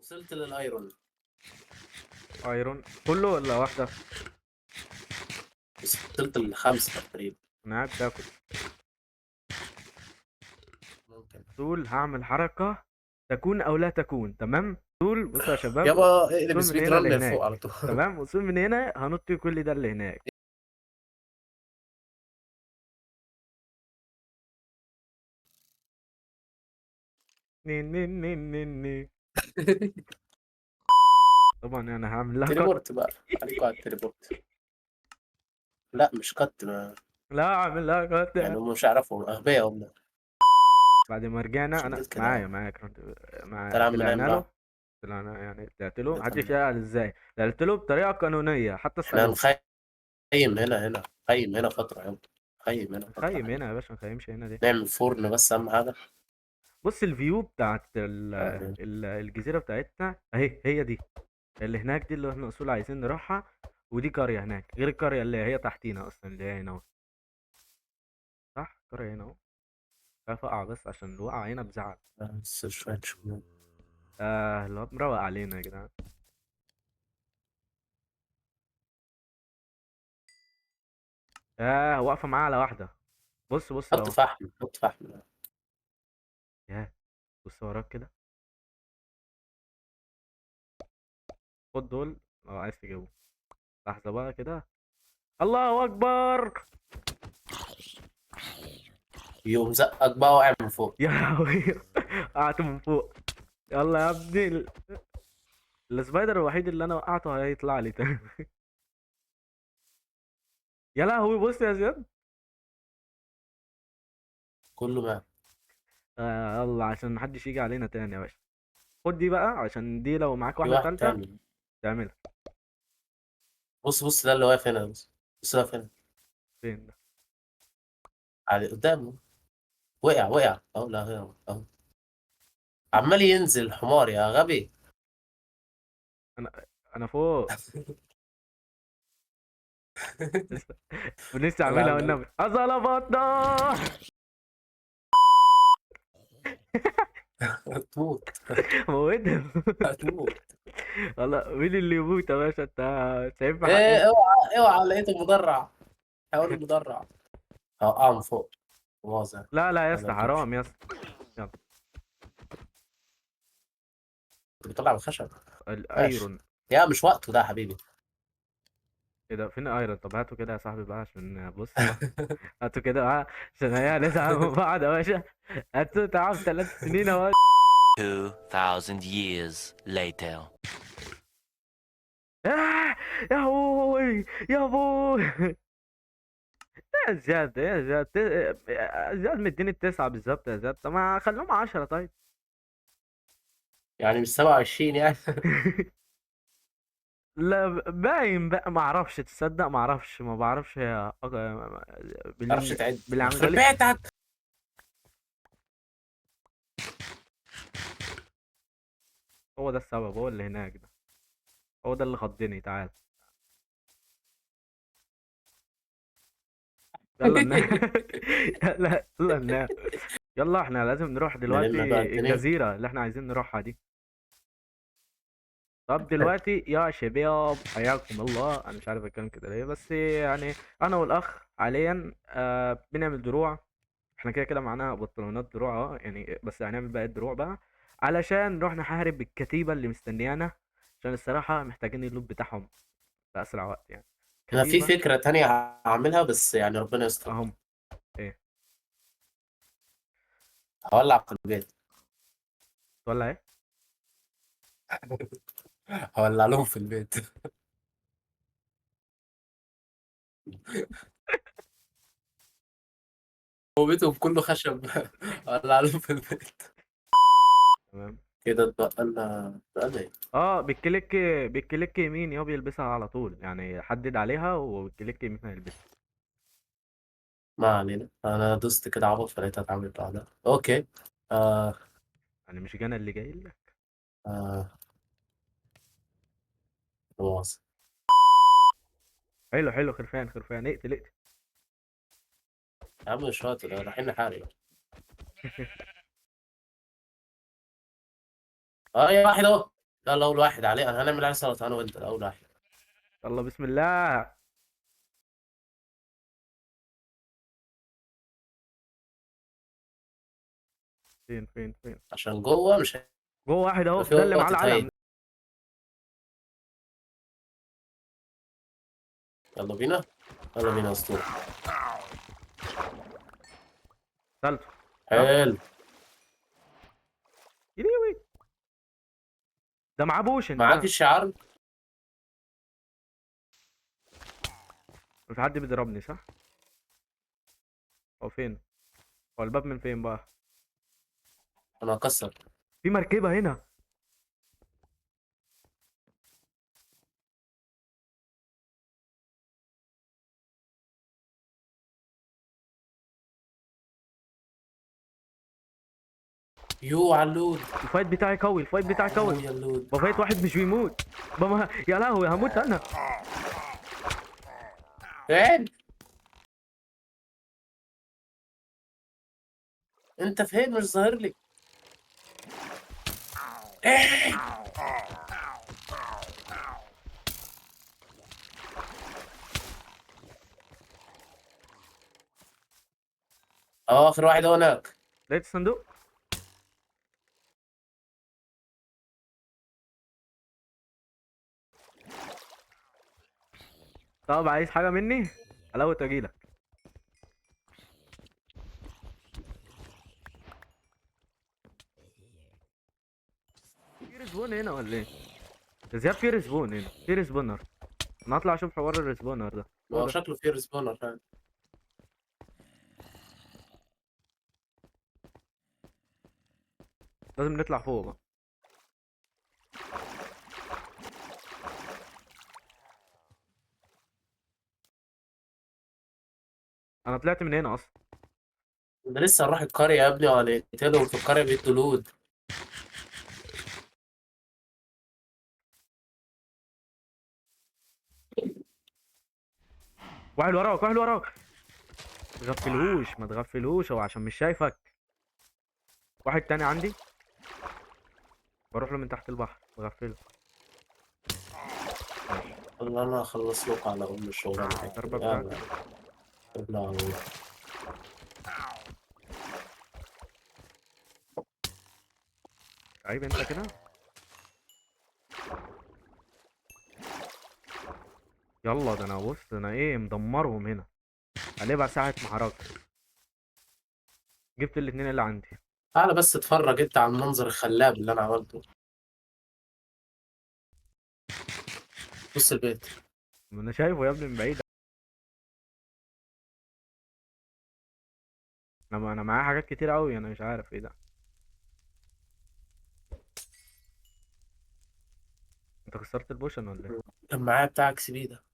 وصلت للايرون. ايرون كله ولا واحدة؟ وصلت للخمسة تقريبا. انا قاعد باكل. ممكن. طول هعمل حركة تكون او لا تكون. تمام، طول بصوا يا شباب، يابا اقلب وصول من سبيد هنا رن لفوق لهناك. على طول. تمام، وصول من هنا هنط كل ده اللي هناك. نين نين نين نين نين. طبعا انا هعمل لها كت. تليبورت بقى. عليكوا على التليبورت. لا مش كت لا اعمل لها يعني كت. هم مش هيعرفوا اغبياء هم. بعد ما رجعنا انا شديت كده. معايا كنت تعال يا عم طلعنا نام له. بقى. طلعنا يعني طلعت له، تعال محدش نام. يسأل ازاي طلعت له بطريقة قانونية حتى احنا اسألوه. هنخيم هنا خيم هنا فترة يلا. خيم هنا فترة نخيم حلوة. هنا يا باشا، نخيمش هنا دي. نعمل فرن بس أهم حاجة. بص الفيو بتاعت يعني الجزيرة بتاعتنا اهي، هي دي اللي هناك، دي اللي احنا اصول عايزين نروحها. ودي قرية هناك غير القرية اللي هي تحتينا اصلا، اللي هي هنا اهو. صح، قرية هنا اهو. خايف اقع بس عشان الوقعة هنا بزعل. بس شوية شغل. الواد مروق علينا يا جدعان. واقفة معاه على واحدة. بص بص حط اهو. فحم حط فحم. ياه، بص وراك كده. خد دول لو عايز تجيبهم. لحظة بقى كده. الله اكبر. يوم زقك بقى واقع من فوق. يا لهوي. وقعت من فوق. يلا يا ابني السبايدر الوحيد اللي انا وقعته هيطلع لي تاني. يا لهوي بص يا زياد. كله مات. يلا عشان محدش يجي علينا تاني يا باشا. خد دي بقى عشان دي لو معاك في واحدة واحد تالتة تاني. تعملها. بص بص ده اللي واقف هنا. بص واقف هنا. فين ده؟ على قدامه. وقع اهو. لا اهو. عمال ينزل حمار يا غبي. انا انا فوق. لسه ولسه يلا يا عاملها عم يلا. والنبي ظلمتنا. هتموت. موتهم. هتموت. والله مين اللي يموت يا باشا؟ انت سايب في ايه حقنا. اوعى لقيته مدرع. حاول المدرع. هوقعه من فوق. مؤاخذة. لا لا يا ما اسطى، تمشي. حرام يا اسطى. يلا. كنت بطلع من الخشب. ماشي. الايرون. يا مش وقته ده يا حبيبي. ايه ده؟ فين الايرون؟ طب هاتوا كده يا صاحبي بقى عشان بص بقى. هاتوا كده بقى عشان هي هنزعل من بعض يا باشا. هاتوا تعب 3 سنين اهو. 2000 years later. يا ابوي يا ابوي. يا زياد يا زياد زياد مديني التسعة بالظبط يا زياد. طب ما خلوهم 10 طيب. يعني مش 27 يعني. لا باين بقى، ما اعرفش تصدق، ما اعرفش، ما بعرفش هي تعرفش تعد يخرب بالعنجلي. بيتك. هو ده السبب، هو اللي هناك ده، هو ده اللي خضني. تعال يلا ننام. يلا يلا ننام. يلا احنا لازم نروح دلوقتي نلم بقى الدنيا. الجزيرة اللي احنا عايزين نروحها دي. طب دلوقتي يا شباب حياكم الله، انا مش عارف اتكلم كده ليه بس يعني. انا والاخ حاليا بنعمل دروع. احنا كده كده معانا بطلونات دروع يعني، بس هنعمل بقى الدروع بقى علشان نروح نحارب الكتيبة اللي مستنيانا. عشان الصراحة محتاجين اللوت بتاعهم في اسرع وقت يعني. انا في كتيبة فكرة تانية هعملها بس يعني ربنا يستر. اهم. ايه؟ هولع في البيت. ولا ايه؟ هولع لهم في البيت. هو بيتهم كله خشب. هولع لهم في البيت. تمام. كده اتبقى لنا ايه؟ بالكليك. بالكليك يمين يا بيلبسها على طول يعني، حدد عليها وبالكليك يمين هيلبسها. ما علينا انا دوست كده عبط فلقيتها اتعملت لوحدها. اوكي. آه يعني مش انا اللي جاي لك. آه مؤاخذة. حلو حلو، خرفان خرفان، اقتل اقتل. يا عم مش وقت ده رايحين نحارب. اه يا واحد اهو. يلا اول واحد عليه، هنعمل عليه سلطه انا وانت اول واحد. يلا بسم الله. فين فين فين؟ عشان جوه مش جوه واحد اهو، هيبقى في ده اللي معاه وقت العلم. تهيد. يلا بينا، يلا بينا يا اسطوره. قتلته. صح؟ حلو. يليوي. ده معاه بوشن معاك ده. الشعار. في حد بيضربني صح؟ هو فين؟ هو الباب من فين بقى؟ انا هكسر. في مركبة هنا. يو علود. الفايت بتاعي قوي، الفايت بتاعي قوي. يا اللود. بفايت واحد مش بيموت. يا لهوي هموت انا. فين؟ انت فين؟ مش ظاهر لي. إيه؟ اخر واحد هناك. لقيت الصندوق. طب عايز حاجة مني؟ حلاوة اجيلك. في ريسبون هنا ولا ايه؟ يا زياد في ريسبون هنا، في ريسبونر. انا هطلع اشوف حوار الريسبونر ده. ما هو هو ده. شكله فيه ريسبونر فعلا. لازم نطلع فوق بقى. انا طلعت من هنا اصلا. ده لسه هنروح القرية يا ابني وهنقتلهم في القرية بيدوا لود. واحد وراك، واحد وراك. ما تغفلهوش، ما تغفلهوش، هو عشان مش شايفك. واحد تاني عندي. بروح له من تحت البحر بغفله. ماشي. والله انا هخلص لكم على ام الشغلانة دي. الضربة يلا. بتاعتي. يلا. عيب انت كده. يلا ده انا بص، انا ايه مدمرهم هنا. هنبقى ساعة معركة. جبت الاتنين اللي عندي. تعالى بس اتفرج انت على المنظر الخلاب اللي انا عملته. بص البيت. ما انا شايفه يا ابني من بعيد. انا معايا حاجات كتير قوي، انا مش عارف ايه ده. انت كسرت البوشن ولا ايه؟ كان معايا بتاع اكس بي ده.